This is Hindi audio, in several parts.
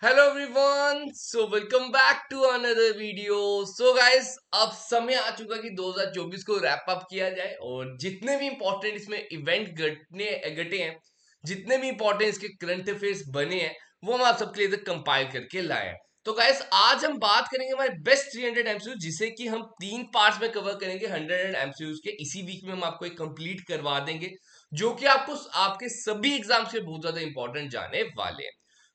Hello everyone, so welcome back to another video. So guys, अब समय आ चुका कि 2024 को रैप अप किया जाए और जितने भी इंपॉर्टेंट इसमें इवेंट घटे हैं, जितने भी इंपॉर्टेंट इसके करंट अफेयर्स बने हैं, वो हम आप सबके लिए कंपाइल करके लाए हैं। तो गाइस, आज हम बात करेंगे हमारे बेस्ट 300 एमसीयू, जिसे कि हम 3 पार्ट्स में कवर करेंगे 100 एमसीयू के। इसी वीक में हम आपको एक कंप्लीट करवा देंगे, जो कि आपको आपके सभी एग्जाम्स के बहुत ज्यादा इंपॉर्टेंट जाने वाले हैं।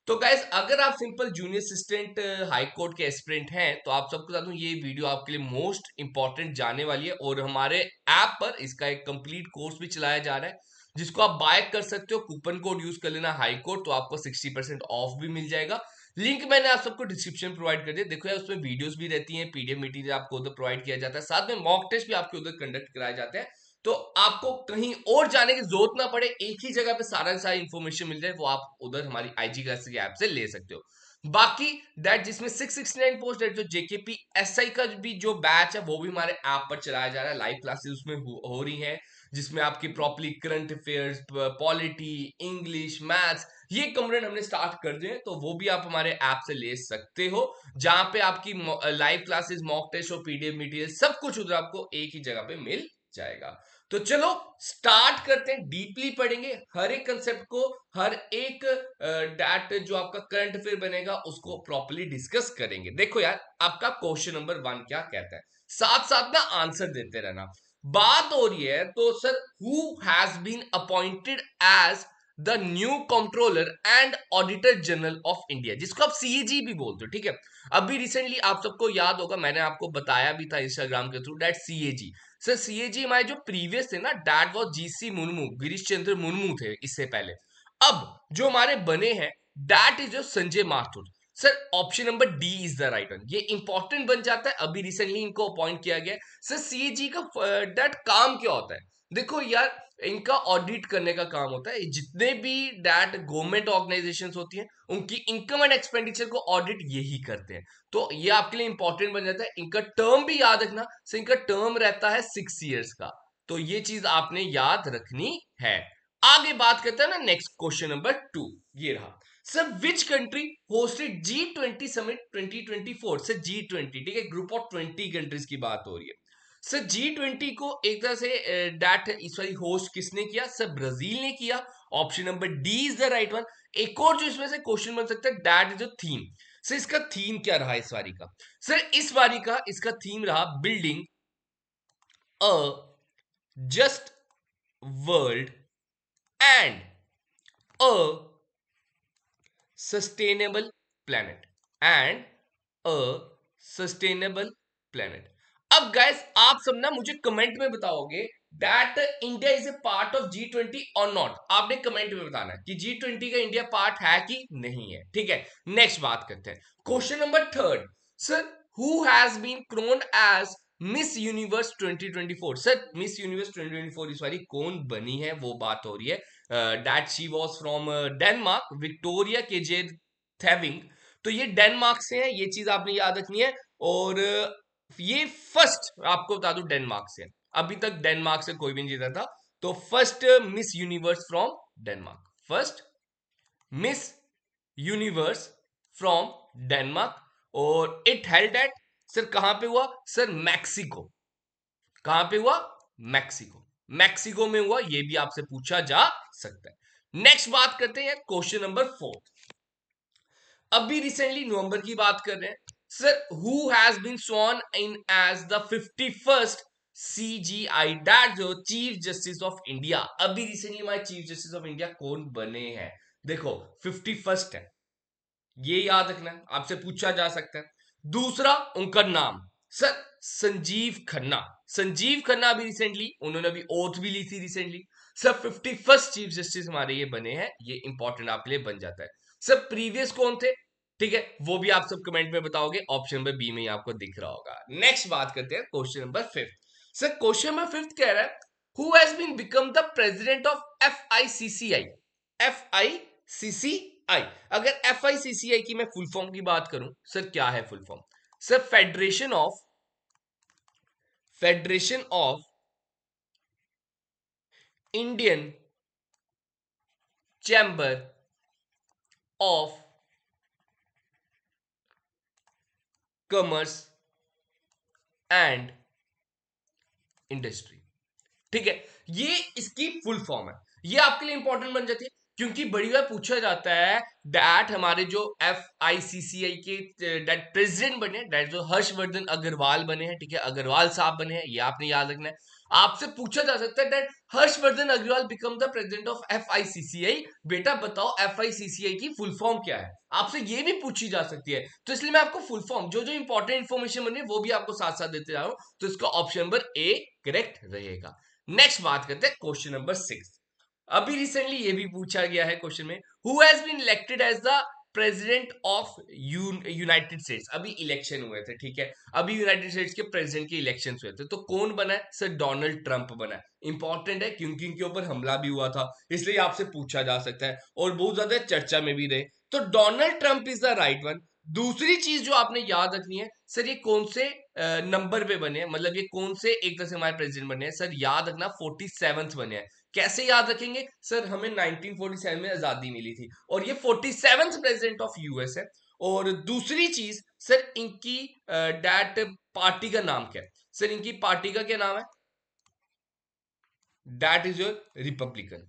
तो गाइस, अगर आप simple junior assistant high court के एस्पिरेंट हैं, तो आप सबको बता दूं ये वीडियो आपके लिए मोस्ट इंपॉर्टेंट जाने वाली है। और हमारे ऐप पर इसका एक कंप्लीट कोर्स भी चलाया जा रहा है, जिसको आप बाय कर सकते हो। कूपन कोड यूज कर लेना हाई कोर्ट, तो आपको 60% ऑफ भी मिल जाएगा। लिंक मैंने आप सबको डिस्क्रिप्शन प्रोवाइड कर दिया। देखो यार, उसमें वीडियोस भी रहती हैं, पीडीएफ मटेरियल आपको उधर प्रोवाइड किया जाता है, साथ में मॉक टेस्ट भी आपके उधर कंडक्ट कराए जाते हैं। तो आपको कहीं और जाने की जरूरत ना पड़े, एक ही जगह पे सारा का सारा इंफॉर्मेशन मिल जाए, वो आप उधर हमारी आईजी क्लास की ऐप से ले सकते हो। बाकी दैट जिसमें 669 पोस्ट है, जो जेकेपी एसआई का भी जो बैच है, वो भी हमारे ऐप पर चलाया जा रहा है। लाइव क्लासेस उसमें हो रही हैं, जिसमें आपकी properly current affairs, polity, English, maths, ये कंपोनेंट हमने स्टार्ट कर दिए हैं। तो वो भी आप हमारे ऐप से ले सकते हो, जहां पे आपकी लाइव क्लासेस, मॉक टेस्ट और पीडीएफ मटेरियल सब कुछ उधर आपको एक ही जगह पे मिल जाएगा। तो चलो स्टार्ट करते हैं, डीपली पढ़ेंगे हर एक कंसेप्ट को, हर एक डैट जो आपका करंट अफेयर बनेगा उसको प्रॉपर्ली डिस्कस करेंगे। देखो यार, आपका क्वेश्चन नंबर 1 क्या कहता है, साथ साथ ना आंसर देते रहना। बात हो रही है तो sir, who has been appointed as the new controller and auditor general of India, जिसको आप सीएजी भी बोलते हो, ठीक है। अभी रिसेंटली आप सबको याद होगा, मैंने आपको बताया भी था इंस्टाग्राम के through, that CAG, sir CAG हमारे जो प्रीवियस थे ना, that was GC Murmu, Girish Chandra Murmu थे इससे पहले। अब जो हमारे बने हैं, दैट इज जो Sanjay Mathur. Sir option number D is the right one, ये इंपॉर्टेंट बन जाता है। अभी रिसेंटली इनको अपॉइंट किया गया है। सर सीएजी का दैट काम क्या होता है? देखो यार, इनका ऑडिट करने का काम होता है। जितने भी दैट गवर्नमेंट ऑर्गेनाइजेशंस होती हैं, उनकी इनकम एंड एक्सपेंडिचर को ऑडिट यही करते हैं। तो ये आपके लिए इंपॉर्टेंट बन जाता है। इनका टर्म भी याद रखना, सो इनका टर्म रहता है 6 इयर्स का। तो ये चीज आपने याद रखनी है। आगे बात करते हैं ना, नेक्स्ट क्वेश्चन नंबर 2, ये रहा। Sir which country hosted G20 summit 2024? Sir G20, ठीक है, ग्रुप ऑफ 20 कंट्रीज की बात हो रही है। सर G20 को एक तरह से डैट इस वाली होस्ट किसने किया? सर ब्राजील ने किया। Option number D is the right one. एक और जो इसमें से क्वेश्चन बन सकता है, that is the theme. Sir इसका थीम क्या रहा इस बारी का? सर इस बारी का इसका थीम रहा building a just world and a sustainable planet, and a sustainable planet. अब गाइस, आप सब ना मुझे कमेंट में बताओगे that India is a part of G20 और नॉट। आपने कमेंट में बताना है कि G20 का इंडिया पार्ट है कि नहीं है, ठीक है। नेक्स्ट बात करते हैं, question number 3। Sir who has been crowned as miss universe 2024? Sir miss universe 2024 इस बारी कौन बनी है, वो बात हो रही है। That she was from Denmark, Victoria KJ Theilvig. तो ये डेनमार्क से है, ये चीज आपने याद रखनी है। और ये फर्स्ट, आपको बता दूं, डेनमार्क से है। अभी तक डेनमार्क से कोई भी नहीं जीता था। तो first miss universe from Denmark, first miss universe from Denmark. और इट हेल्ड एट, सर कहां पे हुआ? Sir Mexico. कहां पे हुआ? मैक्सिको। मैक्सिको में हुआ, ये भी आपसे पूछा जा सकता है। नेक्स्ट बात करते हैं क्वेश्चन नंबर 4। अभी रिसेंटली नवंबर की बात कर रहे हैं। Sir who has been sworn in as the 51st CGI, that जो चीफ जस्टिस ऑफ इंडिया। अभी रिसेंटली हमारे चीफ जस्टिस ऑफ इंडिया कौन बने हैं? देखो 51st है, ये याद रखना है, आपसे पूछा जा सकता है। दूसरा उनका नाम, सर संजीव खन्ना। संजीव खन्ना अभी रिसेंटली, उन्होंने अभी ओथ भी ली थी recently. Sir 51st chief justice हमारे ये बने हैं, ये इंपॉर्टेंट आपके लिए बन जाता है। सर प्रीवियस कौन थे, ठीक है, वो भी आप सब कमेंट में बताओगे। ऑप्शन नंबर बी में ही आपको दिख रहा होगा। नेक्स्ट बात करते हैं question number 5। Sir question number 5 कह रहा है, who has been become the president of FICCI? FICCI, अगर FICCI की मैं फुल फॉर्म की बात करूं, सर क्या है full form? Sir federation of Indian chamber of commerce and industry. ठीक है, ये इसकी फुल फॉर्म है। ये आपके लिए इंपॉर्टेंट बन जाती है क्योंकि बड़ी बार पूछा जाता है दैट हमारे जो FICCI के दैट प्रेसिडेंट बने, दैट जो हर्षवर्धन अग्रवाल बने हैं, ठीक है, अग्रवाल साहब बने हैं, ये आपने याद रखना है। आपसे पूछा जा सकता है that Harshvardhan Agarwal become the president of FICCI, बेटा बताओ FICCI की फुल फॉर्म क्या है, आपसे ये भी पूछी जा सकती है। तो इसलिए मैं आपको फुल फॉर्म जो जो इंपॉर्टेंट इन्फॉर्मेशन बनी है वो भी आपको साथ साथ देते जा रहा हूं, तो इसका ऑप्शन नंबर ए करेक्ट रहेगा। नेक्स्ट बात करते हैं क्वेश्चन नंबर 6। अभी रिसेंटली ये भी पूछा गया है क्वेश्चन में, who has been elected as the president of United States. अभी इलेक्शन हुए थे, ठीक है, अभी यूनाइटेड स्टेट्स के प्रेसिडेंट के इलेक्शन हुए थे, तो कौन बना है सर? डोनाल्ड ट्रंप बना है। इंपॉर्टेंट है क्योंकि इनके ऊपर हमला भी हुआ था, इसलिए आपसे पूछा जा सकता है और बहुत ज्यादा चर्चा में भी रहे, तो Donald Trump is the right one. दूसरी चीज जो आपने याद रखनी है सर, ये कौन से नंबर पे बने हैं, मतलब ये कौन से एक तरह से हमारे प्रेसिडेंट बने हैं सर? याद रखना 47th बने हैं। कैसे याद रखेंगे सर? हमें 1947 में आजादी मिली थी और ये 47th प्रेसिडेंट ऑफ यूएस है। और दूसरी चीज सर, इनकी डैट पार्टी का नाम क्या है सर? इनकी पार्टी का क्या नाम है? That is your Republican,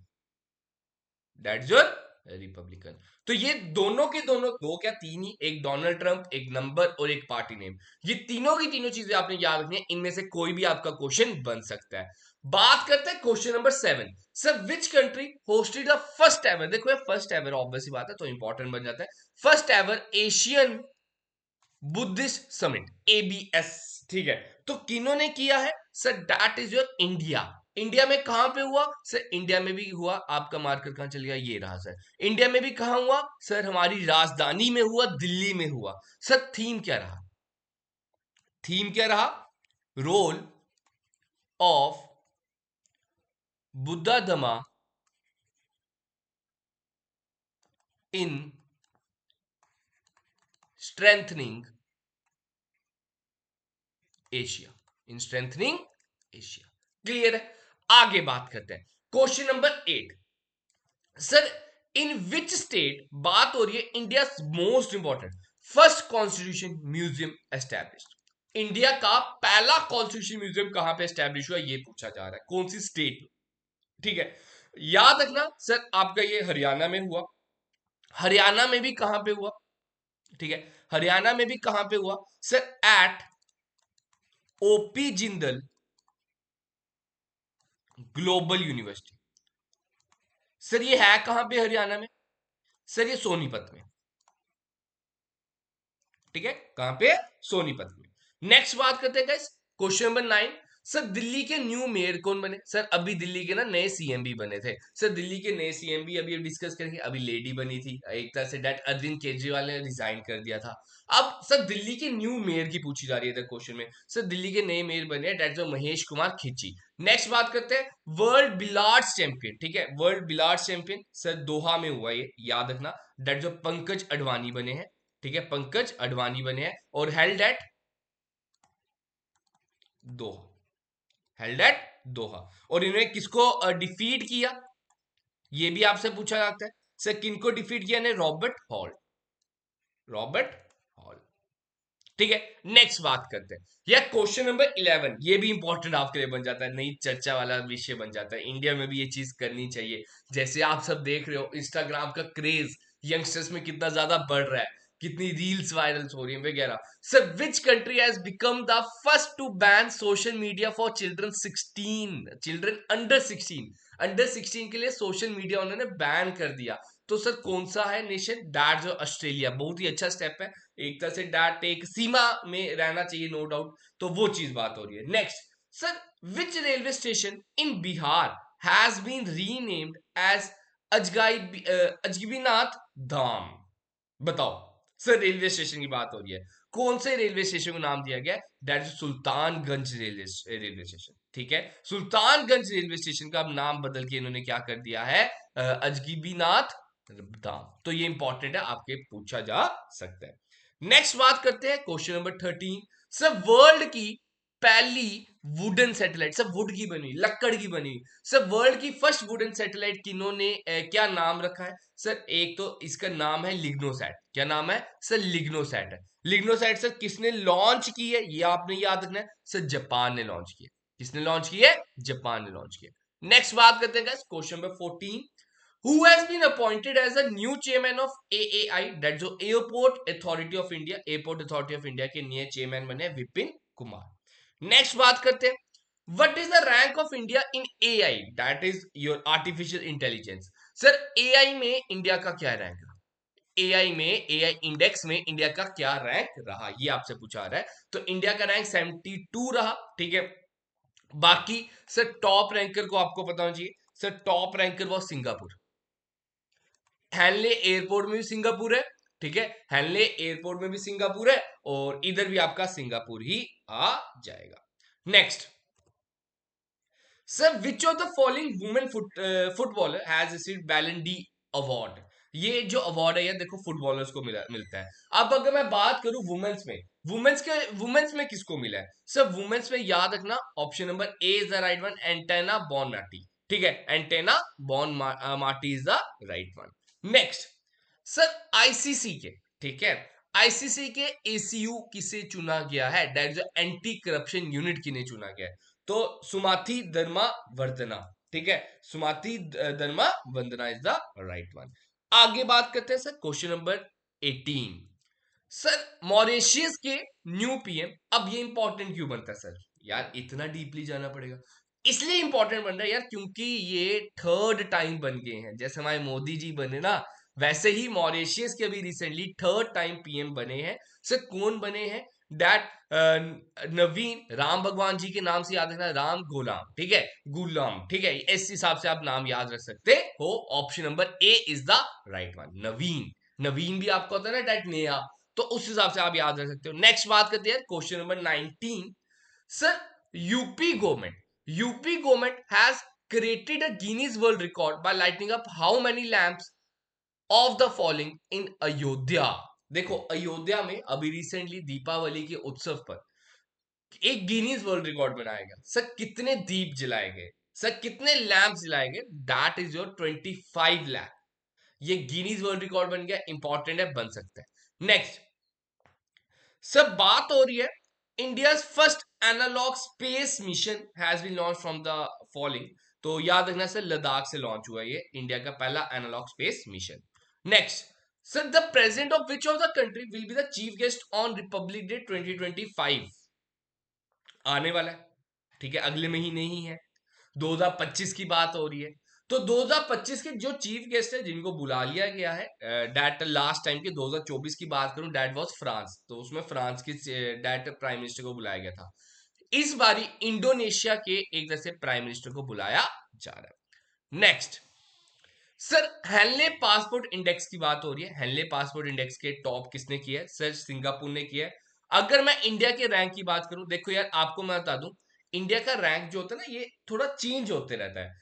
that is your Republican. तो ये दोनों के दोनों, दो क्या तीन ही, एक डोनाल्ड ट्रंप, एक नंबर और एक पार्टी नेम, ये तीनों की तीनों चीजें आपने याद रखनी है, इनमें से कोई भी आपका क्वेश्चन बन सकता है। बात करते हैं question number 7। Sir which country hosted the first ever, देखो फर्स्ट एवर ऑब्वियस बात है तो इंपॉर्टेंट बन जाता है, first ever Asian Buddhist summit, ABS। ठीक है, तो किन्होंने किया है sir? That is your India. India में कहां पे हुआ सर? इंडिया में भी हुआ, आपका मार्कर कहां चल गया, ये रहा सर। इंडिया में भी कहां हुआ सर? हमारी राजधानी में हुआ, दिल्ली में हुआ। सर थीम क्या रहा? थीम क्या रहा? Role of Buddha Dhamma in strengthening Asia, in strengthening Asia. Clear है? आगे बात करते हैं question number 8। Sir in which state, बात हो रही है India most important first constitution museum established, India का पहला कॉन्स्टिट्यूशन म्यूजियम कहां पे एस्टैब्लिश हुआ ये पूछा जा रहा है, कौन सी स्टेट? ठीक है, याद रखना सर आपका ये हरियाणा में हुआ। हरियाणा में भी कहां पे हुआ? ठीक है, हरियाणा में भी कहां पे हुआ sir? At OP Jindal global university. Sir ये है कहां पे हरियाणा में? सर ये सोनीपत में। ठीक है, कहां पे? सोनीपत में। नेक्स्ट बात करते हैं guys question number 9। Sir Delhi के न्यू मेयर कौन बने? सर अभी दिल्ली के ना नए CM भी बने थे। सर दिल्ली के नए CM भी अभी डिस्कस करेंगे। अभी लेडी बनी थी एक तरह से, डेट अरविंद केजरीवाल ने रिजाइन कर दिया था। अब सर दिल्ली के न्यू मेयर की पूछी जा रही है क्वेश्चन में। सर दिल्ली के नए मेयर बने डेट जो महेश कुमार खिची। नेक्स्ट बात करते हैं वर्ल्ड बिलार्ड्स चैंपियन। ठीक है, वर्ल्ड बिलार्ड्स चैंपियन सर दोहा में हुआ, ये याद रखना, डेट जो पंकज अडवाणी बने हैं। ठीक है, पंकज अडवाणी बने हैं और held at Doha, held at Doha. और इन्होंने किसको डिफीट किया ये भी आपसे पूछा जाता है। सर किनको डिफीट किया ने? Robert hall, Robert hall. ठीक है, नेक्स्ट बात करते हैं यह क्वेश्चन नंबर 11। ये भी इंपॉर्टेंट आपके लिए बन जाता है, नई चर्चा वाला विषय बन जाता है। इंडिया में भी ये चीज करनी चाहिए। जैसे आप सब देख रहे हो इंस्टाग्राम का क्रेज यंगस्टर्स में कितना ज्यादा बढ़ रहा है, कितनी रील्स वायरल हो रही है वगैरह। Sir which country has become the first to ban social media for children 16, children under 16, under 16 के लिए सोशल मीडिया उन्होंने बैन कर दिया। तो सर कौन सा है नेशन? दैट जो ऑस्ट्रेलिया, बहुत ही अच्छा स्टेप है। एक तरह से डैट एक सीमा में रहना चाहिए, नो डाउट, तो वो चीज बात हो रही है। Next sir which railway station in Bihar has been renamed as Ajgaibinath Dham? बताओ सर, रेलवे स्टेशन की बात हो रही है, कौन से रेलवे स्टेशन को नाम दिया गया? That is Sultanganj railway station. ठीक है, सुल्तानगंज रेलवे स्टेशन का अब नाम बदल के इन्होंने क्या कर दिया है? अजगबीनाथ धाम। तो ये इंपॉर्टेंट है, आपके पूछा जा सकता है। नेक्स्ट बात करते हैं क्वेश्चन नंबर 13। सर वर्ल्ड की पहली वुडन सैटेलाइट, सब वुड की बनी, लक्कड़ की बनी, सर वर्ल्ड की फर्स्ट वुडन सैटेलाइट किन्होंने क्या नाम रखा है सर? एक तो इसका नाम है लिग्नोसैट। क्या नाम है सर? लिग्नोसैट है। लिग्नोसैट सर किसने लॉन्च की है, ये आपने याद रखना है सर, जापान ने लॉन्च की है। किसने लॉन्च की है? जापान ने लॉन्च की है। नेक्स्ट बात करते हैं question number 14। Who has been appointed as a new chairman of AAI, that's the Airport Authority of India? Airport Authority of India के नए चेयरमैन बने विपिन कुमार। नेक्स्ट बात करते हैं, what is the rank of India in AI, that is your artificial intelligence. Sir AI में इंडिया का क्या रैंक रहा? एआई में, एआई इंडेक्स में इंडिया का क्या रैंक रहा, ये आपसे पूछा रहा है। तो इंडिया का रैंक 72 रहा, ठीक है। बाकी सर टॉप रैंकर को आपको पता होना चाहिए सर, टॉप रैंकर वो सिंगापुर। हैनले एयरपोर्ट में भी सिंगापुर है, ठीक है, हैनले एयरपोर्ट में भी सिंगापुर है, और इधर भी आपका सिंगापुर ही आ जाएगा। Next sir, which of the following women footballer has received बैलन डी अवार्ड? ये जो अवार्ड है, ये देखो फुटबॉलर्स को मिलता है। अब अगर मैं बात करूं वुमेन्स में, वुमेन्स में किसको मिला है सर? वुमेन्स में याद रखना option number A is the right one, Aitana Bonmati, ठीक है, Aitana Bonmati is the right one. Next sir, ICC के, ठीक है, आईसीसी के एसीयू किसे चुना गया है? That is anti corruption unit किन्हें चुना गया है? तो सुमाथी धर्मा वर्धना, ठीक है, सुमाथी धर्मा वंदना इज द राइट वन। आगे बात करते हैं sir question number 18। Sir Mauritius के न्यू पीएम, अब ये इंपॉर्टेंट क्यों बनता है सर? यार इतना डीपली जाना पड़ेगा, इसलिए इंपॉर्टेंट बन रहा है यार क्योंकि ये थर्ड टाइम बन गए हैं। जैसे हमारे मोदी जी बने ना, वैसे ही मॉरिशियस के भी रिसेंटली थर्ड टाइम पीएम बने हैं। सर कौन बने हैं? दैट नवीन, राम भगवान जी के नाम से याद रखना, राम गुलाम, ठीक है, गुलाम, ठीक है, इस हिसाब से आप नाम याद रख सकते हो। Option number A is the right one, Naveen. Naveen भी आपको होता है ना, दैट नया, तो उस हिसाब से आप याद रख सकते हो। नेक्स्ट बात करते हैं question number 19। Sir UP government has created a Guinness World Record by lighting up how many lamps of the falling in Ayodhya? देखो अयोध्या में अभी रिसेंटली दीपावली के उत्सव पर एक गिनीज वर्ल्ड रिकॉर्ड बनाया गया। सर कितने दीप जलाए गए, सर कितने लैंप जलाए गए? That is your 25 lamp. ये गिनीज वर्ल्ड रिकॉर्ड बन गया, इंपॉर्टेंट है, बन सकता है। नेक्स्ट सब बात हो रही है, India first analog space mission has been launch from the following. तो याद रखना सर, लद्दाख से लॉन्च हुआ ये इंडिया का पहला analog space mission. Next sir, the president of which of the country will be the chief guest on Republic Day 2025? आने वाला है, ठीक है, अगले महीने ही है, 2025 की बात हो रही है। तो 2025 के जो चीफ गेस्ट है जिनको बुला लिया गया है, डैट लास्ट टाइम के 2024 की बात करूं, डैट वाज फ्रांस, तो उसमें फ्रांस की डैट प्राइम मिनिस्टर को बुलाया गया था। इस बारी इंडोनेशिया के एक तरह से प्राइम मिनिस्टर को बुलाया जा रहा है। Next sir, Henley passport index की बात हो रही है, हेनले पासपोर्ट इंडेक्स के टॉप किसने किया है सर? सिंगापुर ने किया है। अगर मैं इंडिया के रैंक की बात करूं, देखो यार आपको मैं बता दूं, इंडिया का रैंक जो होता है ना, ये थोड़ा चेंज होते रहता है,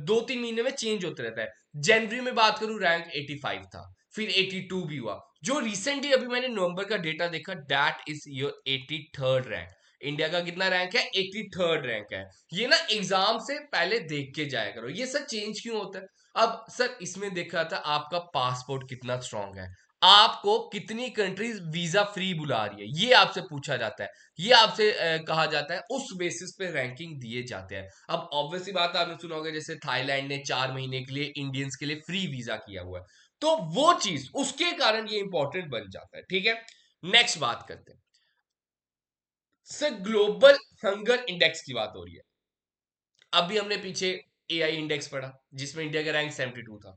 2-3 महीने में चेंज होते रहता है। जनवरी में बात करूं रैंक 85 था, फिर 82 भी हुआ। जो रिसेंटली अभी मैंने नवंबर का डेटा देखा, that is your 83rd rank. India का कितना रैंक है? 83rd रैंक है। ये ना एग्जाम से पहले देख के जाया करो, ये सब चेंज क्यों होता है। अब सर इसमें देखा था आपका पासपोर्ट कितना स्ट्रांग है, आपको कितनी कंट्रीज वीजा फ्री बुला रही है, ये आपसे पूछा जाता है, ये आपसे कहा जाता है, उस बेसिस पे रैंकिंग दिए जाते हैं। अब ऑब्वियसली बात आपने सुना होगा, जैसे थाईलैंड ने 4 महीने के लिए इंडियंस के लिए फ्री वीजा किया हुआ है, तो वो चीज उसके कारण ये इंपॉर्टेंट बन जाता है, ठीक है। नेक्स्ट बात करते हैं सर, ग्लोबल हंगर इंडेक्स की बात हो रही है। अभी हमने पीछे एआई इंडेक्स पढ़ा जिसमें इंडिया का रैंक 72 था।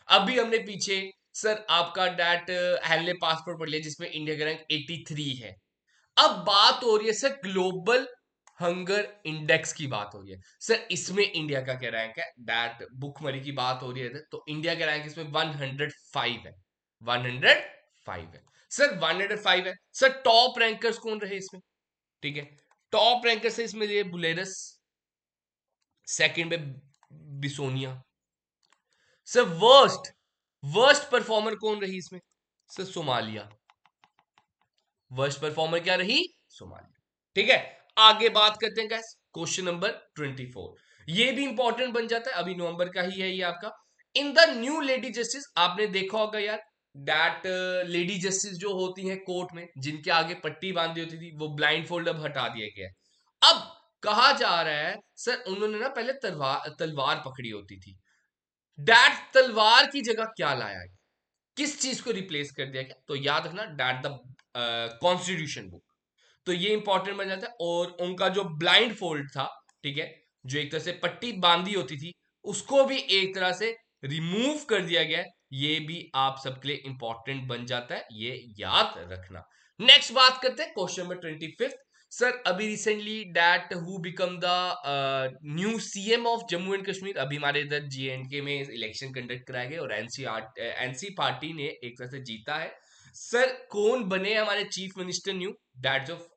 अभी हमने पीछे सर आपका डैट हेनले पासपोर्ट पढ़ लिया जिसमें इंडिया का रैंक 83 है। अब बात हो रही है सर ग्लोबल हंगर इंडेक्स की बात हो रही है। सर इसमें इंडिया का क्या रैंक है? दैट भुखमरी की बात हो रही है, तो इंडिया का रैंक इसमें 105 है, 105 है सर, 105 है सर। टॉप रैंकर्स कौन रहे इसमें? ठीक है, टॉप रैंकर से इसमें ये बुलेरस, सेकंड में बिसोनिया। सर वर्स्ट वर्स्ट परफॉर्मर कौन रही इसमें? Sir Somalia. वर्स्ट परफॉर्मर क्या रही? सोमालिया, ठीक है। आगे बात करते हैं गाइस, क्वेश्चन नंबर 24। ये भी इंपॉर्टेंट बन जाता है, अभी नवंबर का ही है ये आपका। In the new lady justice, आपने देखा होगा यार, दैट लेडी जस्टिस जो होती हैं कोर्ट में, जिनके आगे पट्टी बांधी होती थी, वो ब्लाइंड फोल्ड अब हटा दिया गया है। अब कहा जा रहा है सर उन्होंने ना पहले तलवार तलवार पकड़ी होती थी, दैट तलवार की जगह क्या लाया गया, किस चीज को रिप्लेस कर दिया गया? तो याद रखना, दैट द कॉन्स्टिट्यूशन बुक। तो ये इंपॉर्टेंट बन जाता है। और उनका जो ब्लाइंड फोल्ड था, ठीक है, जो एक तरह से पट्टी बांधी होती थी, उसको भी एक तरह से रिमूव कर दिया गया है। ये भी आप सबके लिए इंपॉर्टेंट बन जाता है, ये याद रखना। नेक्स्ट बात करते हैं क्वेश्चन नंबर 25। सर अभी recently that who become the new CM of Jammu and Kashmir, अभी हमारे इधर JNK में इलेक्शन कंडक्ट कराए गए और एनसी पार्टी ने एक तरह से जीता है। सर कौन बने हमारे chief minister new? That's of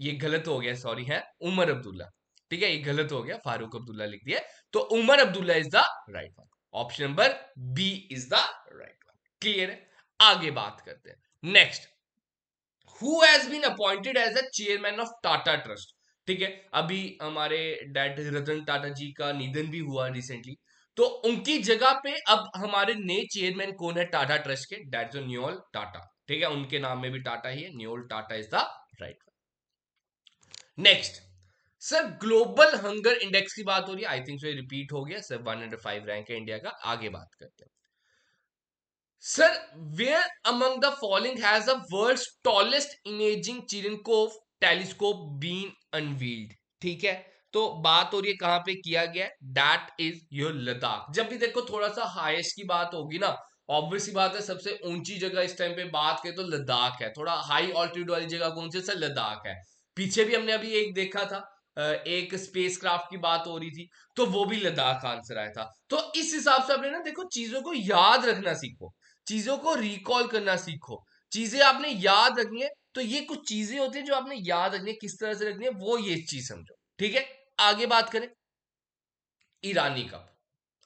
ये गलत हो गया, सॉरी, है उमर अब्दुल्ला। ठीक है, ये गलत हो गया, फारूक अब्दुल्ला लिख दिया। तो Omar Abdullah is the right one, option number B is the right one. Clear है? आगे बात करते हैं। Next, who has been appointed as a chairman of Tata trust? ठीक है, अभी हमारे डैड रतन टाटा जी का निधन भी हुआ रिसेंटली, तो उनकी जगह पे अब हमारे नए चेयरमैन कौन है टाटा ट्रस्ट के? That's Noel Tata. ठीक है, उनके नाम में भी टाटा ही है, Noel Tata is the right. Next, sir global hunger index की बात हो रही है, आई थिंक सो ये रिपीट हो गया सर, 105 रैंक है इंडिया का। आगे बात करते हैं। Sir where among the following has the world's tallest imaging Cherenkov telescope been unveiled? ठीक है, तो बात हो रही है कहां पे किया गया है? That is your Ladakh. जब भी देखो थोड़ा सा हाईएस्ट की बात होगी ना, ऑब्वियस सी बात है, सबसे ऊंची जगह इस टाइम पे बात करें तो लद्दाख है। थोड़ा हाई ऑल्टीट्यूड वाली जगह कौन सी? सर लद्दाख है। पीछे भी हमने अभी एक देखा था, एक स्पेस क्राफ्ट की बात हो रही थी, तो वो भी लद्दाख आंसर आया था। तो इस हिसाब से आपने ना देखो चीजों को याद रखना सीखो, चीजों को रिकॉल करना सीखो, चीजें आपने याद रखनी है। तो ये कुछ चीजें होती है जो आपने याद रखनी है, किस तरह से रखनी है वो ये चीज समझो। ठीक है, आगे बात करें। ईरानी कप,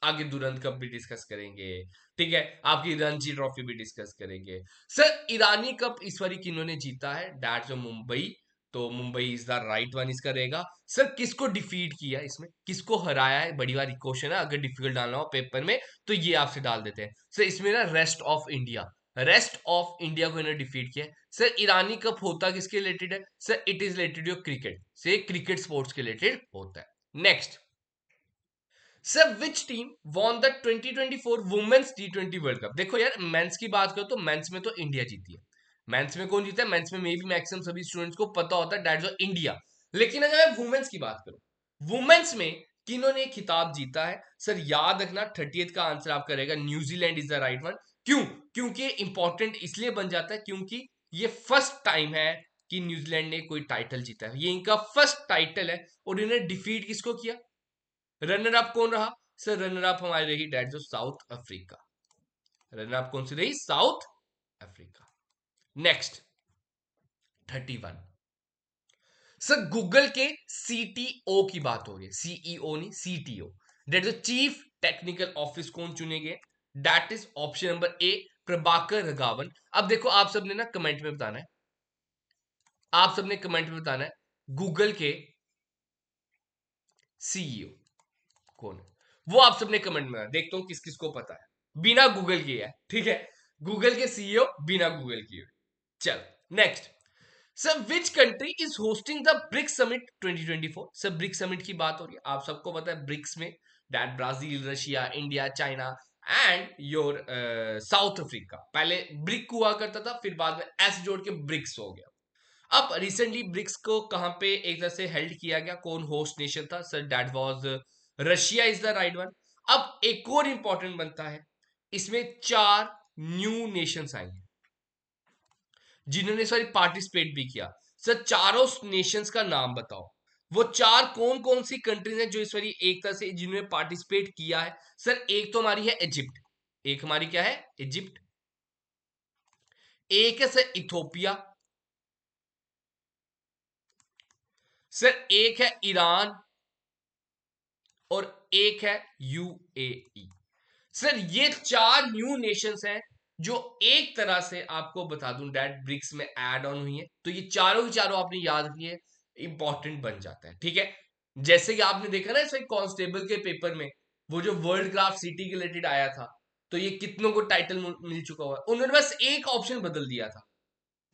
आगे दुरंत कप भी डिस्कस करेंगे। ठीक है, आपकी रणजी ट्रॉफी भी डिस्कस करेंगे। सर ईरानी कप इस बारी किन्होंने जीता है? दैट्स मुंबई। तो Mumbai is the right one इसका रहेगा। सर किसको डिफीट किया, इसमें किसको हराया है? बड़ी बार क्वेश्चन है, अगर डिफिकल्ट डालना हो पेपर में तो ये आपसे डाल देते हैं। सर इसमें ना rest of India, rest of India को इन्होंने डिफीट किया है। सर ईरानी कप होता किसके रिलेटेड है? Sir it is related your cricket से, क्रिकेट स्पोर्ट्स के रिलेटेड होता है। Next, sir which team won the 2024 women's T20 world cup? देखो यार, मेंस की बात करो तो मेंस में तो इंडिया जीती है। मेंस में कौन जीता है? मेंस में मे भी मैक्सिमम सभी स्टूडेंट्स को पता होता है, दैट्स इंडिया। लेकिन अगर मैं वुमेन्स की बात करूं, वुमेन्स में किन्होंने खिताब जीता है? सर याद रखना, 30th का आंसर आपका रहेगा New Zealand is the right one. क्यों? क्योंकि इंपॉर्टेंट इसलिए बन जाता है क्योंकि ये फर्स्ट टाइम है कि न्यूजीलैंड ने कोई टाइटल जीता है, ये इनका फर्स्ट टाइटल है। और इन्होंने डिफीट किसको किया? रनर अप कौन रहा? सर रनर अप हमारी रही डेट जो साउथ अफ्रीका। रनर अप कौन सी रही? South Africa. Next, 31। Sir Google के CTO की बात हो रही है, CEO नहीं, CTO, that is chief technical office कौन चुने गए? That is option number A, Prabhakar Raghavan. अब देखो आप सबने ना कमेंट में बताना है, आप सबने कमेंट में बताना है गूगल के CEO कौन है, वो आप सबने कमेंट में, देखता हूं किस किस को पता है बिना गूगल किए है। ठीक है, गूगल के CEO बिना गूगल किए। चल next, sir which country is hosting the BRICS summit 2024? Sir BRICS summit की बात हो रही है, आप सबको पता है ब्रिक्स में that Brazil, Russia, India, China and your south Africa. पहले ब्रिक हुआ करता था, फिर बाद में एस जोड़ के ब्रिक्स हो गया। अब रिसेंटली ब्रिक्स को कहां पे एक तरह से हेल्ड किया गया, कौन होस्ट नेशन था? Sir that was Russia is the right one. अब एक और इंपॉर्टेंट बनता है, इसमें 4 न्यू नेशंस आएंगे जिन्होंने सॉरी पार्टिसिपेट भी किया। सर चारों नेशंस का नाम बताओ, वो 4 कौन कौन सी कंट्रीज हैं जो इस बारी एक तरह से जिन्होंने पार्टिसिपेट किया है? सर एक तो हमारी है इजिप्ट, एक हमारी क्या है? इजिप्ट। एक है सर इथोपिया, सर एक है ईरान, और एक है UAE। सर ये 4 न्यू नेशंस हैं जो एक तरह से आपको बता दूं डैट ब्रिक्स में ऐड ऑन हुई है। तो ये चारों की चारों आपने याद रखनी है, इंपॉर्टेंट बन जाता है। ठीक है, जैसे कि आपने देखा ना इस कांस्टेबल के पेपर में वो जो वर्ल्ड क्राफ्ट सिटी के रिलेटेड आया था, तो ये कितनों को टाइटल मिल चुका हुआ है, उन्होंने बस एक ऑप्शन बदल दिया था।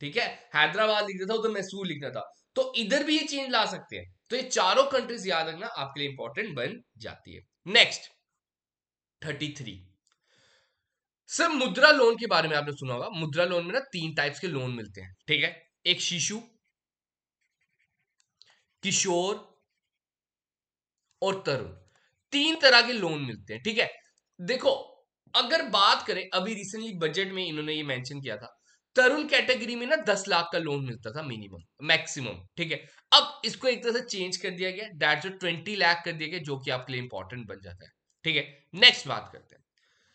ठीक है, हैदराबाद लिखना था उधर मैसूर लिखना था, तो इधर भी ये चेंज ला सकते हैं। तो ये चारों कंट्रीज याद रखना आपके लिए इंपॉर्टेंट बन जाती है। नेक्स्ट 33। सर मुद्रा लोन के बारे में आपने सुना होगा। मुद्रा लोन में ना 3 टाइप्स के लोन मिलते हैं। ठीक है, एक शिशु, किशोर और तरुण, 3 तरह के लोन मिलते हैं। ठीक है, देखो अगर बात करें अभी रिसेंटली बजट में इन्होंने ये मेंशन किया था, तरुण कैटेगरी में ना 10 लाख का लोन मिलता था मिनिमम, मैक्सिमम। ठीक है, अब इसको एक तरह से चेंज कर दिया गया, दैट जो 20 लाख कर दिया गया, जो कि आपके लिए इंपॉर्टेंट बन जाता है। ठीक है, नेक्स्ट बात करते हैं।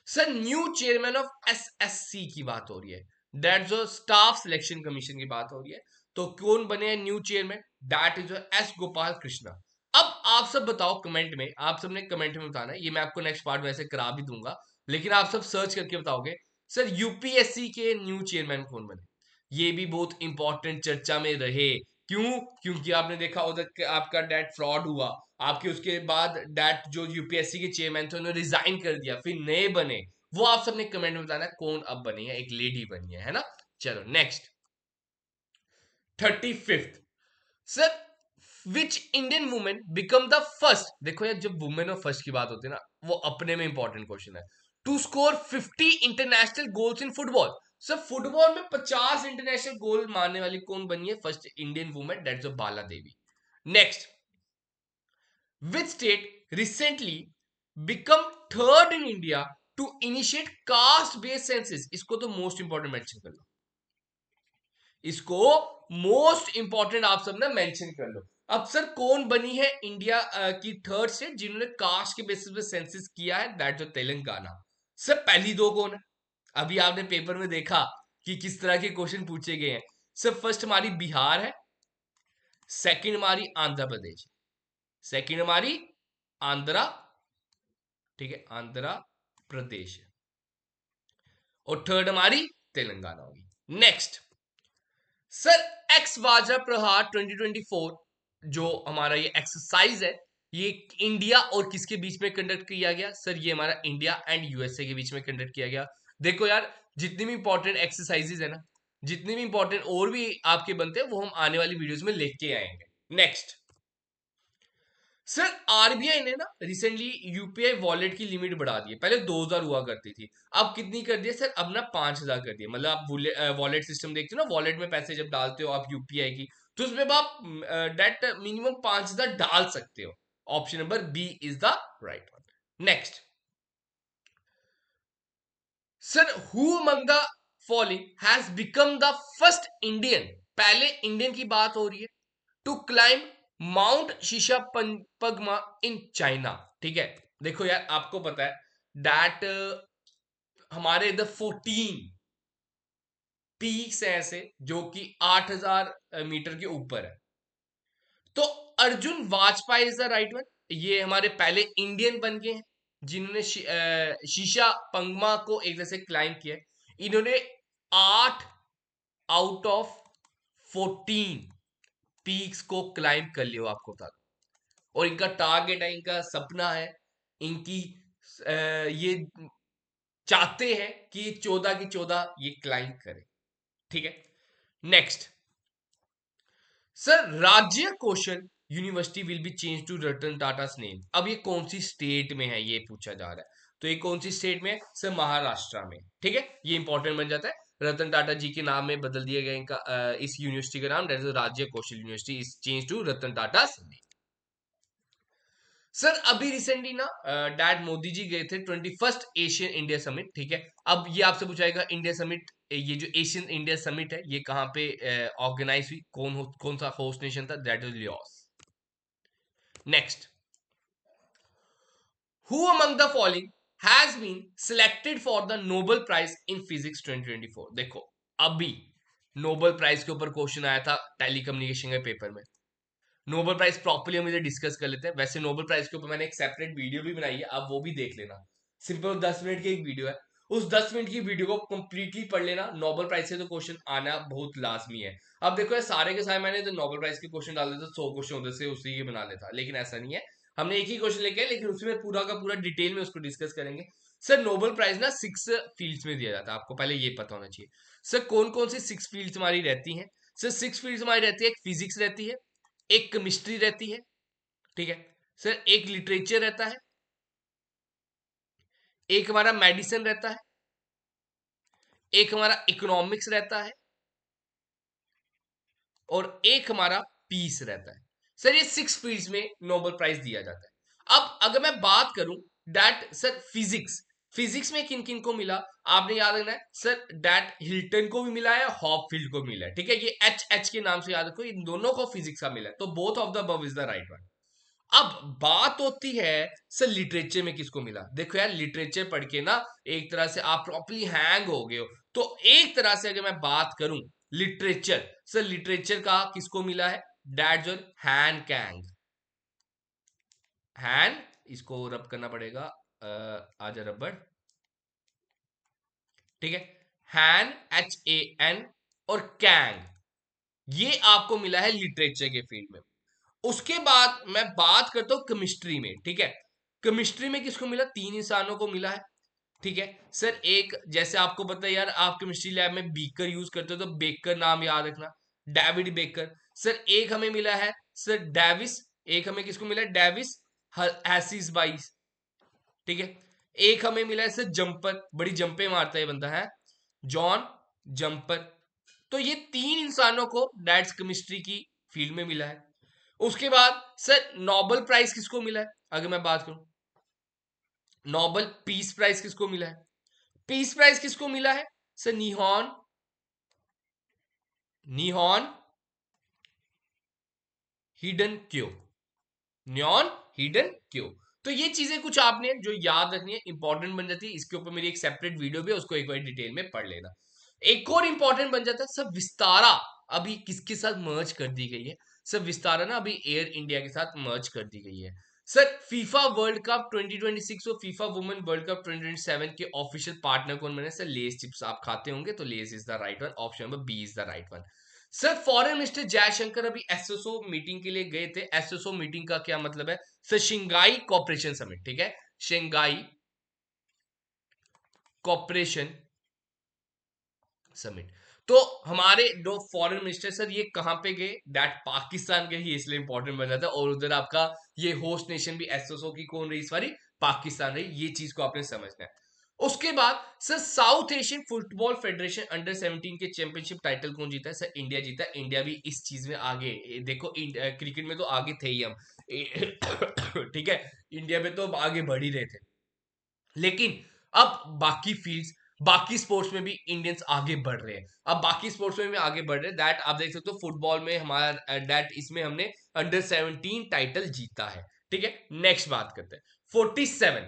Sir new chairman of SSC की बात हो रही है, दैट जो स्टाफ सिलेक्शन कमीशन की बात हो रही है, तो कौन बने हैं new chairman? That is S Gopal Krishna. अब आप सब बताओ कमेंट में, आप सबने कमेंट में बताना है, ये मैं आपको नेक्स्ट पार्ट में ऐसे करा भी दूंगा, लेकिन आप सब सर्च करके बताओगे सर यूपीएससी के न्यू चेयरमैन कौन बने। ये भी बहुत इंपॉर्टेंट चर्चा में रहे। क्यों? क्योंकि आपने देखा उधर आपका डेट फ्रॉड हुआ, आपके उसके बाद डेट जो यूपीएससी के चेयरमैन थे उन्होंने रिजाइन कर दिया, फिर नए बने। वो आप सबने कमेंट में बताना है कौन अब बनी है, एक लेडी बनी है ना। चलो next 35th। Sir which Indian women become the first, देखो यार जब वुमेन और फर्स्ट की बात होती है ना, वो अपने में इंपॉर्टेंट क्वेश्चन है, to score 50 international goals in football. Sir football में 50 इंटरनेशनल गोल मारने वाली कौन बनी है first Indian women? That's Bala Devi. Next, which state recently become third in India to initiate caste based census? इसको तो मोस्ट इंपॉर्टेंट मेंशन कर लो, इसको मोस्ट इंपॉर्टेंट आप सब ना मेंशन कर लो। अब सर कौन बनी है इंडिया की थर्ड स्टेट जिन्होंने कास्ट के बेसिस पे सेंसस किया है? दैट जो तेलंगाना। सर पहली दो कौन है? अभी आपने पेपर में देखा कि किस तरह के क्वेश्चन पूछे गए हैं। सर फर्स्ट हमारी बिहार है, सेकंड हमारी आंध्र प्रदेश, सेकंड हमारी आंध्रा, ठीक है आंध्र प्रदेश, और थर्ड हमारी तेलंगाना होगी। नेक्स्ट सर एक्स वाजा प्रहार 2024 जो हमारा ये एक्सरसाइज है, ये इंडिया और किसके बीच में कंडक्ट किया गया? सर ये हमारा इंडिया एंड यूएसए के बीच में कंडक्ट किया गया। देखो यार जितनी भी इंपॉर्टेंट एक्सरसाइजेज है ना, जितनी भी इंपॉर्टेंट और भी आपके बनते हैं, वो हम आने वाली वीडियोस में लेके आएंगे। नेक्स्ट सर आरबीआई ने ना रिसेंटली यूपीआई वॉलेट की लिमिट बढ़ा दी है। पहले 2000 हुआ करती थी, अब कितनी कर दी है सर? अब ना 5000 कर दिया। मतलब आप वॉलेट सिस्टम देखते हो ना, वॉलेट में पैसे जब डालते हो आप यूपीआई की, तो उसमें आप डेट मिनिमम 5000 डाल सकते हो। Option number B is the right one. Next sir who among the following has become the first Indian, पहले इंडियन की बात हो रही है, टू क्लाइंब माउंट शीशा पगमा इन चाइना। ठीक है, देखो यार आपको पता है दैट हमारे इधर 14 पीक्स हैं ऐसे जो कि 8000 मीटर के ऊपर है। तो Arjun Vajpayee is the right one. ये हमारे पहले इंडियन बन गए हैं जिन्होंने शीशा पंगमा को एक तरह से क्लाइंब किया है। इन्होंने 8 आउट ऑफ 14 पीक्स को क्लाइंब कर लिया, आपको बता दो। और इनका टारगेट है, इनका सपना है, इनकी ये चाहते हैं कि 14 की 14 ये क्लाइंब करें। ठीक है, नेक्स्ट सर राज्य कौशल university will be change to Ratan Tata name. अब ये कौन सी स्टेट में है ये पूछा जा रहा है, तो ये कौन सी स्टेट में है सर? महाराष्ट्र में। ठीक है, ये इंपॉर्टेंट बन जाता है, रतन टाटा जी के नाम में बदल दिया गया इनका इस यूनिवर्सिटी का नाम, दैट इज राज्य कौशल university is change to Ratan Tata name. Sir अभी रिसेंटली ना डैड मोदी जी गए थे 21st एशियन इंडिया समिट। ठीक है, अब ये आपसे पूछाएगा इंडिया समिट, ये जो एशियन इंडिया समिट है ये कहाँ पे ऑर्गेनाइज हुई, कौन सा होस्ट नेशन था? That is Laos. Next who among the following has been selected for the Nobel prize in physics 2024? देखो अभी नोबेल प्राइज के ऊपर क्वेश्चन आया था टेलीकम्युनिकेशन के पेपर में। नोबेल प्राइज प्रॉपर्ली हम इधर डिस्कस कर लेते हैं। वैसे नोबेल प्राइज के ऊपर मैंने एक सेपरेट वीडियो भी बनाई है, आप वो भी देख लेना। सिंपल 10 मिनट की एक वीडियो है, उस 10 मिनट की वीडियो को कंप्लीटली पढ़ लेना। नोबेल प्राइज से तो क्वेश्चन आना बहुत लाजमी है। अब देखो ये सारे के सारे मैंने तो नोबेल प्राइज के क्वेश्चन डाल देते 100 क्वेश्चन होते से उसी के बना लेता, लेकिन ऐसा नहीं है। हमने एक ही क्वेश्चन लेके आए, लेकिन उसमें पूरा का पूरा डिटेल में उसको डिस्कस करेंगे। सर नोबेल प्राइज ना 6 फील्ड्स में दिया जाता है, आपको पहले ये पता होना चाहिए। सर कौन कौन सी 6 फील्ड्स हमारी रहती हैं? सर 6 फील्ड्स हमारी रहती है, एक फिजिक्स रहती है, एक केमिस्ट्री रहती है, ठीक है सर, एक लिटरेचर रहता है, एक हमारा मेडिसिन रहता है, एक हमारा इकोनॉमिक्स रहता है, और एक हमारा पीस रहता है। सर ये 6 फील्ड्स में नोबेल प्राइज दिया जाता है। अब अगर मैं बात करूं डैट सर फिजिक्स, फिजिक्स में किन किन को मिला आपने याद रखना है। सर डैट हिल्टन को भी मिला है, हॉपफील्ड को मिला है, ठीक है, ये एच एच के नाम से याद रखो, इन दोनों को फिजिक्स का मिला है, तो both of the above is the right one. अब बात होती है सर लिटरेचर में किसको मिला। देखो यार लिटरेचर पढ़ के ना एक तरह से आप प्रॉपर्ली हैंग हो गए हो, तो एक तरह से अगर मैं बात करूं लिटरेचर, सर लिटरेचर का किसको मिला है? डैट जो हैन कैंग, हैन, इसको रब करना पड़ेगा, आजा रबड़, ठीक है, हैन HAN और कैंग, ये आपको मिला है लिटरेचर के फील्ड में। उसके बाद मैं बात करता हूं केमिस्ट्री में, ठीक है, केमिस्ट्री में किसको मिला? 3 इंसानों को मिला है, ठीक है सर। एक जैसे आपको पता है यार, आप केमिस्ट्री लैब में बीकर यूज करते हो तो बेकर नाम याद रखना, डेविड बेकर। सर एक हमें मिला है सर डेविस, एक हमें किसको मिला है? डेविस हैसिस बाइस, ठीक है। एक हमें मिला है सर जंपर, बड़ी जंपे मारता है बंदा है, जॉन जंपर। तो ये 3 इंसानों को डैट्स केमिस्ट्री की फील्ड में मिला है। उसके बाद सर नोबेल प्राइज किसको मिला है? अगर मैं बात करूं नोबेल पीस प्राइज किसको मिला है? पीस प्राइज किसको मिला है? सर निहॉन, निहॉन हिडन क्यो, न्योन हिडन क्यो। तो ये चीजें कुछ आपने जो याद रखनी है, इंपॉर्टेंट बन जाती है। इसके ऊपर मेरी एक सेपरेट वीडियो भी है, उसको एक बार डिटेल में पढ़ लेना। एक और इंपॉर्टेंट बन जाता है सर विस्तारा, अभी किसके साथ मर्ज कर दी गई है? सर विस्तारा ना अभी एयर इंडिया के साथ मर्ज कर दी गई है। सर फीफा वर्ल्ड कप 2026 और फीफा वुमेन वर्ल्ड कप 2027 के ऑफिशियल पार्टनर कौन बने? सर लेस चिप्स आप खाते होंगे, तो Laos is the right one, option number B is the right one. Sir foreign minister Jaishankar अभी एसओसो मीटिंग के लिए गए थे। एसओसो मीटिंग का क्या मतलब है? सर शंघाई कॉपरेशन समिट, ठीक है, शंघाई कॉपरेशन समिट। तो हमारे जो फॉरेन मिनिस्टर सर ये कहां पे गए? दैट पाकिस्तान के ही, इसलिए इंपॉर्टेंट बन जाता है। और उधर आपका ये होस्ट नेशन भी एसओसो की कौन रही इस बारी? पाकिस्तान रही, ये चीज को आपने समझना है। उसके बाद sir south Asian football federation under 17 के चैंपियनशिप टाइटल कौन जीता है? सर इंडिया जीता है। इंडिया भी इस चीज में आगे, देखो क्रिकेट में तो आगे थे ही हम ठीक है, इंडिया में तो आगे बढ़ ही रहे थे, लेकिन अब बाकी फील्ड्स, बाकी स्पोर्ट्स में भी इंडियंस आगे बढ़ रहे हैं। अब बाकी स्पोर्ट्स में भी आगे बढ़ रहे हैं, दैट आप देख सकते हो फुटबॉल में हमारा दैट इसमें हमने अंडर 17 टाइटल जीता है, ठीक है। नेक्स्ट बात करते हैं 47।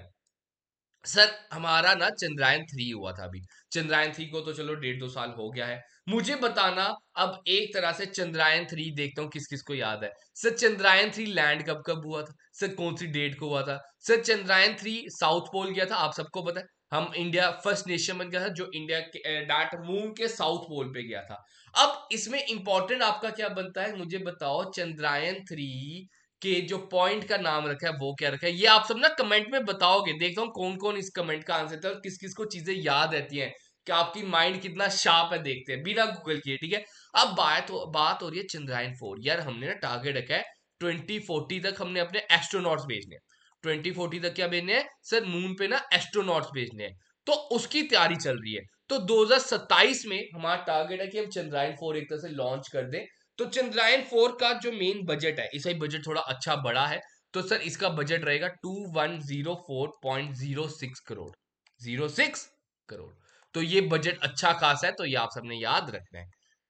सर हमारा ना चंद्रयान 3 हुआ था अभी, चंद्रयान 3 को तो चलो 1.5-2 साल हो गया है। मुझे बताना अब एक तरह से चंद्रयान 3 देखता हूँ किस किस को याद है। सर चंद्रयान 3 लैंड कब कब हुआ था? सर कौन सी डेट को हुआ था? सर चंद्रयान 3 साउथ पोल गया था, आप सबको पता है। हम इंडिया फर्स्ट नेशन बन गया था जो इंडिया के डाट मून के साउथ पोल पे गया था। अब इसमें इंपॉर्टेंट आपका क्या बनता है, मुझे बताओ चंद्रयान 3 के जो पॉइंट का नाम रखा है वो क्या रखा है? ये आप सब ना कमेंट में बताओगे, देखता हूँ कौन कौन इस कमेंट का आंसर था और किस किस को चीजें याद रहती हैं, कि आपकी माइंड कितना शार्प है, देखते हैं बिना गूगल किए, ठीक है। अब बात हो रही है चंद्रयान 4। यार हमने ना टारगेट रखा है 2040 तक हमने अपने एस्ट्रोनॉट्स भेजने हैं। 2040 तक क्या भेजने हैं? सर मून पे ना एस्ट्रोनॉट्स भेजने हैं, तो उसकी तैयारी चल रही है। तो 2027 में हमारा टारगेट है कि हम चंद्रयान 4 एक तरह से लॉन्च कर दें। तो चंद्रयान 4 का जो मेन बजट है, इस बजट थोड़ा अच्छा बड़ा है, तो सर इसका बजट रहेगा 2104.06 करोड़, 06 करोड़। तो ये बजट अच्छा खासा है, तो ये आप सबने याद रखना है।